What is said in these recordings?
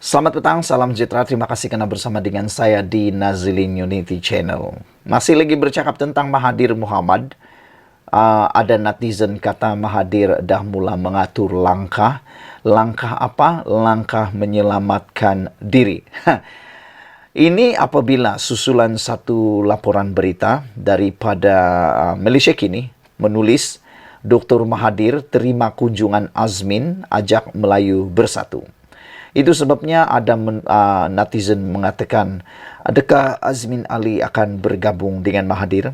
Selamat petang, salam sejahtera. Terima kasih karena bersama dengan saya di Nazilin Unity Channel. Masih lagi bercakap tentang Mahathir Mohamad. Ada netizen kata Mahathir dah mula mengatur langkah. Langkah apa? Langkah menyelamatkan diri. Ini apabila susulan satu laporan berita daripada Malaysia Kini menulis Dr. Mahathir terima kunjungan Azmin ajak Melayu bersatu. Itu sebabnya ada netizen mengatakan, adakah Azmin Ali akan bergabung dengan Mahathir?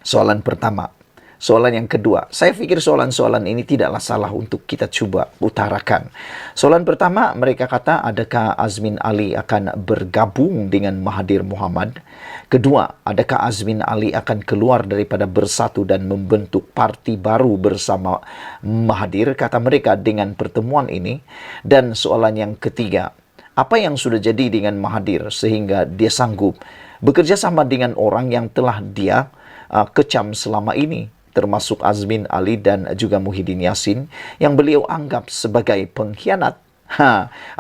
Soalan pertama. Soalan yang kedua, saya fikir soalan-soalan ini tidaklah salah untuk kita cuba utarakan. Soalan pertama, mereka kata, adakah Azmin Ali akan bergabung dengan Mahathir Mohamad? Kedua, adakah Azmin Ali akan keluar daripada bersatu dan membentuk parti baru bersama Mahathir? Kata mereka dengan pertemuan ini. Dan soalan yang ketiga, apa yang sudah jadi dengan Mahathir sehingga dia sanggup bekerja sama dengan orang yang telah dia kecam selama ini, termasuk Azmin Ali dan juga Muhyiddin Yassin yang beliau anggap sebagai pengkhianat.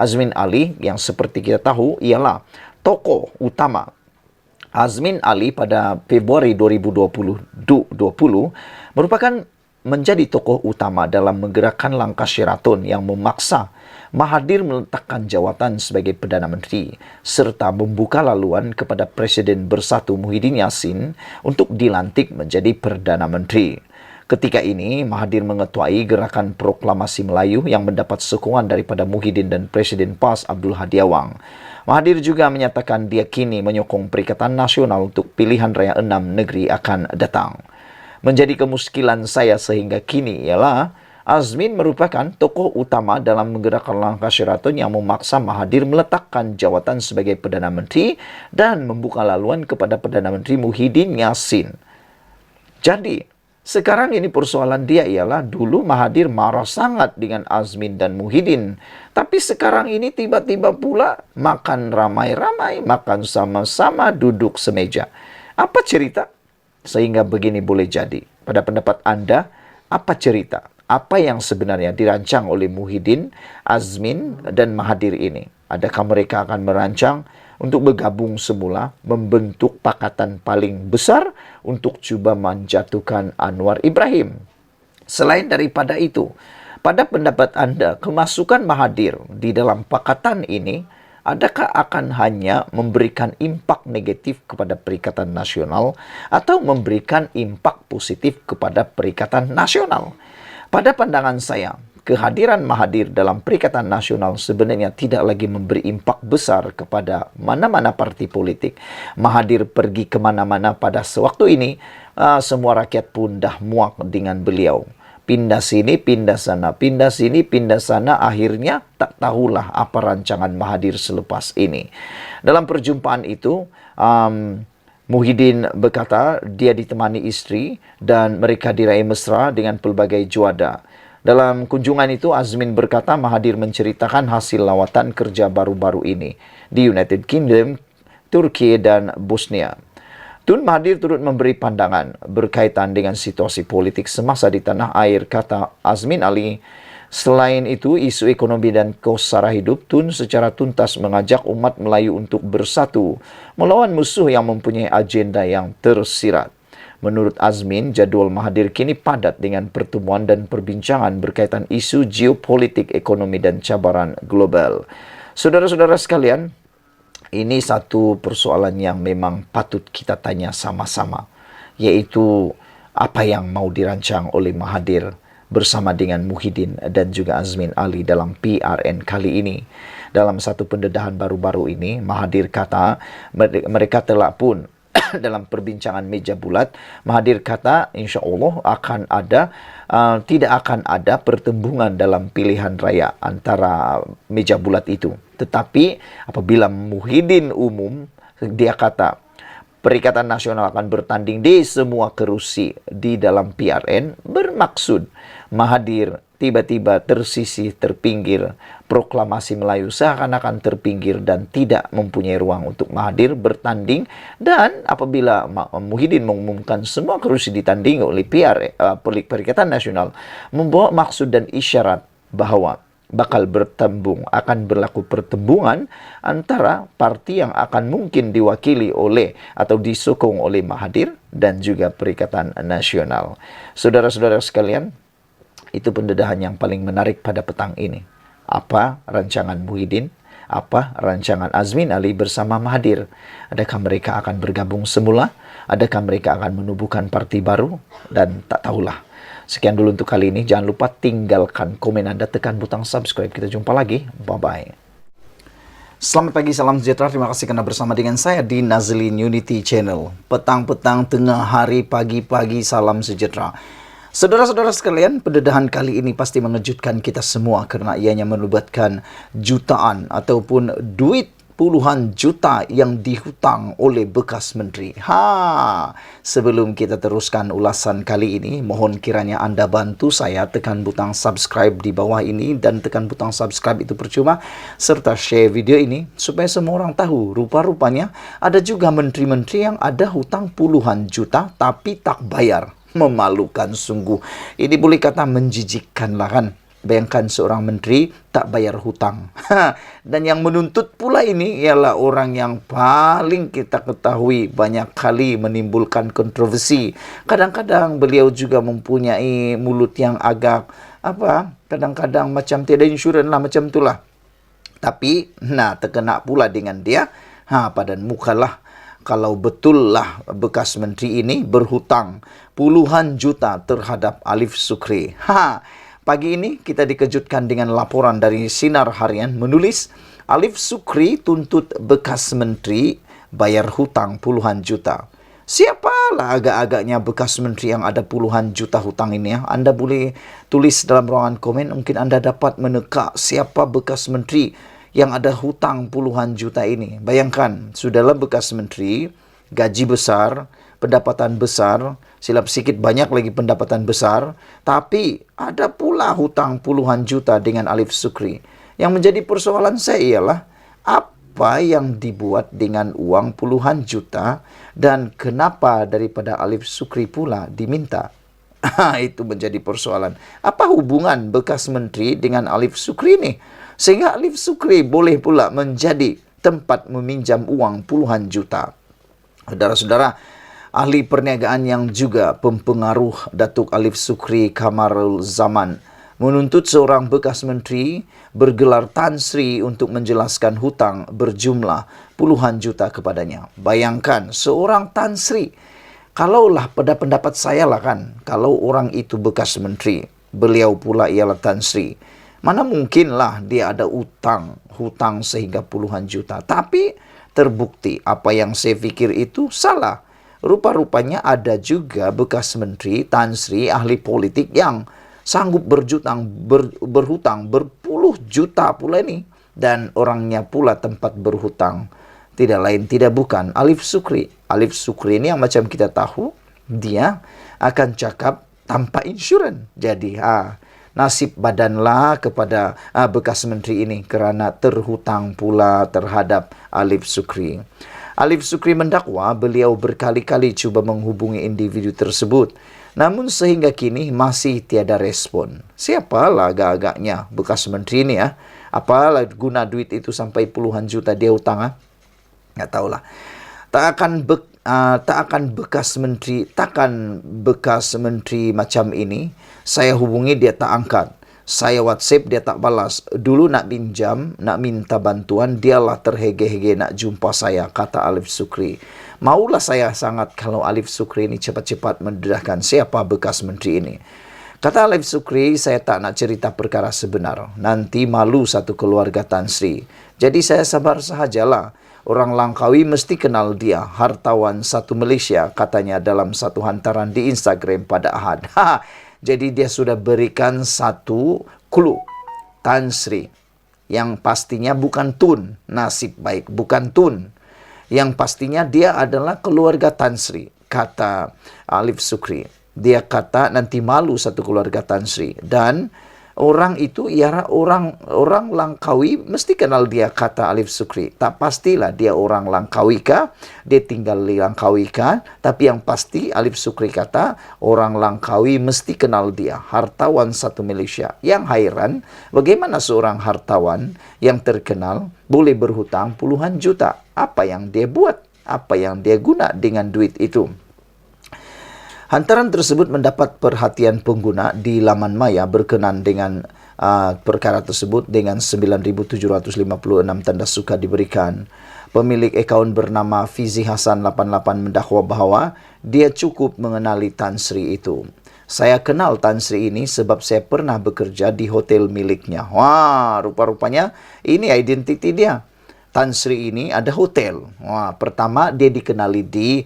Azmin Ali yang seperti kita tahu ialah tokoh utama. Azmin Ali pada Februari 2020 merupakan menjadi tokoh utama dalam menggerakkan langkah Sheraton yang memaksa Mahathir meletakkan jawatan sebagai Perdana Menteri serta membuka laluan kepada Presiden Bersatu Muhyiddin Yassin untuk dilantik menjadi Perdana Menteri. Ketika ini, Mahathir mengetuai gerakan proklamasi Melayu yang mendapat sokongan daripada Muhyiddin dan Presiden PAS Abdul Hadi Awang. Mahathir juga menyatakan dia kini menyokong Perikatan Nasional untuk pilihan raya 6 negeri akan datang. Menjadi kemuskilan saya sehingga kini ialah Azmin merupakan tokoh utama dalam menggerakkan langkah Sheraton yang memaksa Mahathir meletakkan jawatan sebagai Perdana Menteri dan membuka laluan kepada Perdana Menteri Muhyiddin Yassin. Jadi, sekarang ini persoalan dia ialah dulu Mahathir marah sangat dengan Azmin dan Muhyiddin. Tapi sekarang ini tiba-tiba pula makan ramai-ramai, makan sama-sama, duduk semeja. Apa cerita? Sehingga begini boleh jadi. Pada pendapat Anda, apa cerita? Apa yang sebenarnya dirancang oleh Muhyiddin, Azmin, dan Mahathir ini? Adakah mereka akan merancang untuk bergabung semula, membentuk pakatan paling besar untuk cuba menjatuhkan Anwar Ibrahim? Selain daripada itu, pada pendapat Anda, kemasukan Mahathir di dalam pakatan ini adakah akan hanya memberikan impak negatif kepada Perikatan Nasional atau memberikan impak positif kepada Perikatan Nasional? Pada pandangan saya, kehadiran Mahathir dalam Perikatan Nasional sebenarnya tidak lagi memberi impak besar kepada mana-mana parti politik. Mahathir pergi kemana-mana pada sewaktu ini, semua rakyat pun dah muak dengan beliau. Pindah sini, pindah sana, pindah sini, pindah sana, akhirnya tak tahulah apa rancangan Mahathir selepas ini. Dalam perjumpaan itu, Muhyiddin berkata dia ditemani istri dan mereka diraih mesra dengan pelbagai juada. Dalam kunjungan itu, Azmin berkata Mahathir menceritakan hasil lawatan kerja baru-baru ini di United Kingdom, Turki, dan Bosnia. Tun Mahathir turut memberi pandangan berkaitan dengan situasi politik semasa di tanah air, kata Azmin Ali. Selain itu, isu ekonomi dan kos sara hidup, Tun secara tuntas mengajak umat Melayu untuk bersatu melawan musuh yang mempunyai agenda yang tersirat. Menurut Azmin, jadual Mahathir kini padat dengan pertemuan dan perbincangan berkaitan isu geopolitik, ekonomi, dan cabaran global. Saudara-saudara sekalian, ini satu persoalan yang memang patut kita tanya sama-sama, yaitu apa yang mau dirancang oleh Mahathir bersama dengan Muhyiddin dan juga Azmin Ali dalam PRN kali ini. Dalam satu pendedahan baru-baru ini, Mahathir kata mereka telah pun dalam perbincangan meja bulat, Mahathir kata insya Allah akan ada tidak akan ada pertembungan dalam pilihan raya antara meja bulat itu. Tetapi apabila Muhyiddin umum, dia kata Perikatan Nasional akan bertanding di semua kerusi di dalam PRN, bermaksud Mahathir tiba-tiba tersisih, terpinggir, proklamasi Melayu seakan-akan terpinggir dan tidak mempunyai ruang untuk Mahathir bertanding. Dan apabila Muhyiddin mengumumkan semua kerusi ditanding oleh Perikatan Nasional, membawa maksud dan isyarat bahwa bakal akan berlaku pertembungan antara parti yang akan mungkin diwakili oleh atau disokong oleh Mahathir dan juga Perikatan Nasional. Saudara-saudara sekalian, itu pendedahan yang paling menarik pada petang ini. Apa rancangan Muhyiddin? Apa rancangan Azmin Ali bersama Mahathir? Adakah mereka akan bergabung semula? Adakah mereka akan menubuhkan parti baru? Dan tak tahulah. Sekian dulu untuk kali ini. Jangan lupa tinggalkan komen Anda, tekan butang subscribe. Kita jumpa lagi. Bye-bye. Selamat pagi, salam sejahtera. Terima kasih karena bersama dengan saya di Nazlin Unity Channel. Petang-petang, tengah hari, pagi-pagi, salam sejahtera. Saudara-saudara sekalian, pendedahan kali ini pasti mengejutkan kita semua karena ianya melibatkan jutaan ataupun duit puluhan juta yang dihutang oleh bekas menteri. Sebelum kita teruskan ulasan kali ini, mohon kiranya Anda bantu saya tekan butang subscribe di bawah ini, dan tekan butang subscribe itu percuma, serta share video ini supaya semua orang tahu rupa-rupanya ada juga menteri-menteri yang ada hutang puluhan juta tapi tak bayar. Memalukan sungguh. Ini boleh kata menjijikkan lah kan. Bayangkan seorang menteri tak bayar hutang. Dan yang menuntut pula ini ialah orang yang paling kita ketahui banyak kali menimbulkan kontroversi. Kadang-kadang beliau juga mempunyai mulut yang agak kadang-kadang macam tiada insurans lah, macam itulah. Tapi terkena pula dengan dia. Padan mukalah kalau betul lah bekas menteri ini berhutang puluhan juta terhadap Alif Sukri. Pagi ini kita dikejutkan dengan laporan dari Sinar Harian menulis Alif Sukri tuntut bekas menteri bayar hutang puluhan juta. Siapalah agak-agaknya bekas menteri yang ada puluhan juta hutang ini ya? Anda boleh tulis dalam ruangan komen, mungkin Anda dapat meneka siapa bekas menteri yang ada hutang puluhan juta ini. Bayangkan, sudahlah bekas menteri, gaji besar, pendapatan besar, silap sikit banyak lagi pendapatan besar, tapi ada pula hutang puluhan juta dengan Alif Sukri. Yang menjadi persoalan saya ialah apa yang dibuat dengan uang puluhan juta dan kenapa daripada Alif Sukri pula diminta. Itu menjadi persoalan. Apa hubungan bekas menteri dengan Alif Sukri ini? Sehingga Alif Sukri boleh pula menjadi tempat meminjam uang puluhan juta. Saudara-saudara, ahli perniagaan yang juga pempengaruh Datuk Alif Sukri Kamarul Zaman menuntut seorang bekas menteri bergelar Tan Sri untuk menjelaskan hutang berjumlah puluhan juta kepadanya. Bayangkan seorang Tan Sri, kalaulah pada pendapat saya lah kan, kalau orang itu bekas menteri, beliau pula ialah Tan Sri, mana mungkinlah dia ada hutang sehingga puluhan juta. Tapi terbukti apa yang saya pikir itu salah. Rupa-rupanya ada juga bekas menteri Tan Sri, ahli politik yang sanggup berhutang berpuluh juta pula ini. Dan orangnya pula tempat berhutang tidak lain tidak bukan Alif Sukri. Alif Sukri ini yang macam kita tahu, dia akan cakap tanpa insurans. Jadi nasib badanlah kepada bekas menteri ini kerana terhutang pula terhadap Alif Sukri. Alif Sukri mendakwa beliau berkali-kali cuba menghubungi individu tersebut, namun sehingga kini masih tiada respon. Siapalah agak-agaknya bekas menteri ini ya? Apalah guna duit itu sampai puluhan juta dia hutang? Nggak tahulah. Takkan bekas menteri macam ini saya hubungi dia tak angkat. Saya WhatsApp dia tak balas. Dulu nak pinjam, nak minta bantuan, dialah terhege-hege nak jumpa saya, kata Alif Sukri. Maulah saya sangat kalau Alif Sukri ini cepat-cepat mendedahkan siapa bekas menteri ini. Kata Alif Sukri, saya tak nak cerita perkara sebenar. Nanti malu satu keluarga Tan Sri. Jadi saya sabar sahajalah. Orang Langkawi mesti kenal dia. Hartawan satu Malaysia, katanya dalam satu hantaran di Instagram pada Ahad. Jadi dia sudah berikan satu clue. Tan Sri. Yang pastinya bukan Tun. Nasib baik, bukan Tun. Yang pastinya dia adalah keluarga Tan Sri, kata Alif Sukri. Dia kata nanti malu satu keluarga Tan Sri. Dan Orang itu ialah orang Langkawi, mesti kenal dia kata Alif Sukri. Tak pastilah dia orang Langkawi kah, dia tinggal di Langkawi kah, tapi yang pasti Alif Sukri kata orang Langkawi mesti kenal dia, hartawan satu Malaysia. Yang heran, bagaimana seorang hartawan yang terkenal boleh berhutang puluhan juta? Apa yang dia buat? Apa yang dia guna dengan duit itu? Hantaran tersebut mendapat perhatian pengguna di laman maya berkenan dengan perkara tersebut dengan 9.756 tanda suka diberikan. Pemilik akaun bernama Fizi Hasan 88 mendakwa bahawa dia cukup mengenali Tan Sri itu. Saya kenal Tan Sri ini sebab saya pernah bekerja di hotel miliknya. Wah, rupa-rupanya ini identiti dia. Tan Sri ini ada hotel. Wah, pertama dia dikenali di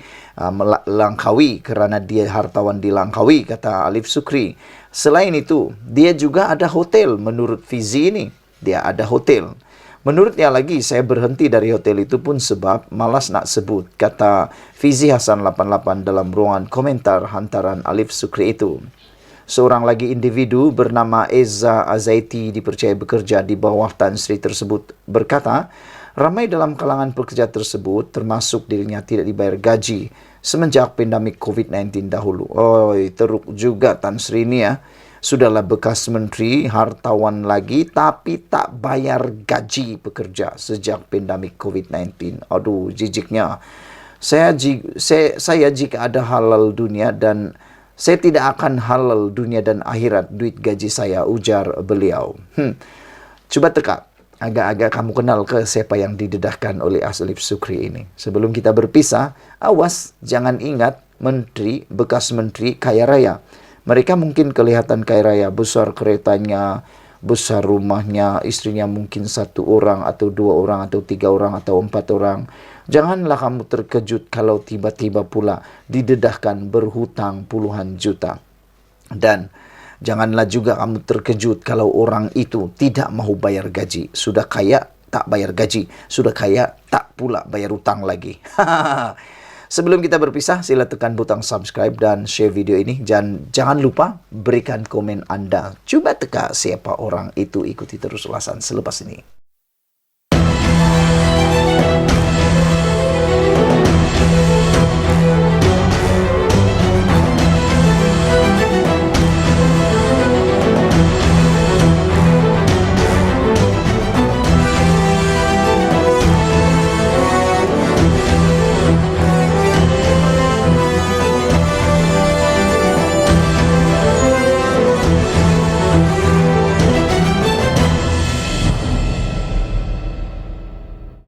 Langkawi kerana dia hartawan di Langkawi, kata Alif Sukri. Selain itu, dia juga ada hotel menurut Fizi ini. Dia ada hotel. Menurutnya lagi, saya berhenti dari hotel itu pun sebab malas nak sebut, kata Fizi Hasan 88 dalam ruangan komentar hantaran Alif Sukri itu. Seorang lagi individu bernama Eza Azaiti dipercayai bekerja di bawah Tan Sri tersebut berkata, ramai dalam kalangan pekerja tersebut termasuk dirinya tidak dibayar gaji semenjak pandemik COVID-19 dahulu. Oh, teruk juga Tan Sri ini ya. Sudahlah bekas menteri, hartawan lagi tapi tak bayar gaji pekerja sejak pandemik COVID-19. Aduh, jijiknya. Saya jika ada halal dunia dan saya tidak akan halal dunia dan akhirat duit gaji saya, ujar beliau. Coba teka, agak-agak kamu kenal ke siapa yang didedahkan oleh Alif Sukri ini. Sebelum kita berpisah, awas jangan ingat menteri, bekas menteri kaya raya. Mereka mungkin kelihatan kaya raya, besar keretanya, besar rumahnya, istrinya mungkin 1 orang atau 2 orang atau 3 orang atau 4 orang. Janganlah kamu terkejut kalau tiba-tiba pula didedahkan berhutang puluhan juta. Dan janganlah juga kamu terkejut kalau orang itu tidak mahu bayar gaji. Sudah kaya, tak bayar gaji. Sudah kaya, tak pula bayar hutang lagi. Sebelum kita berpisah, sila tekan butang subscribe dan share video ini. Dan jangan lupa berikan komen Anda. Cuba teka siapa orang itu, ikuti terus ulasan selepas ini.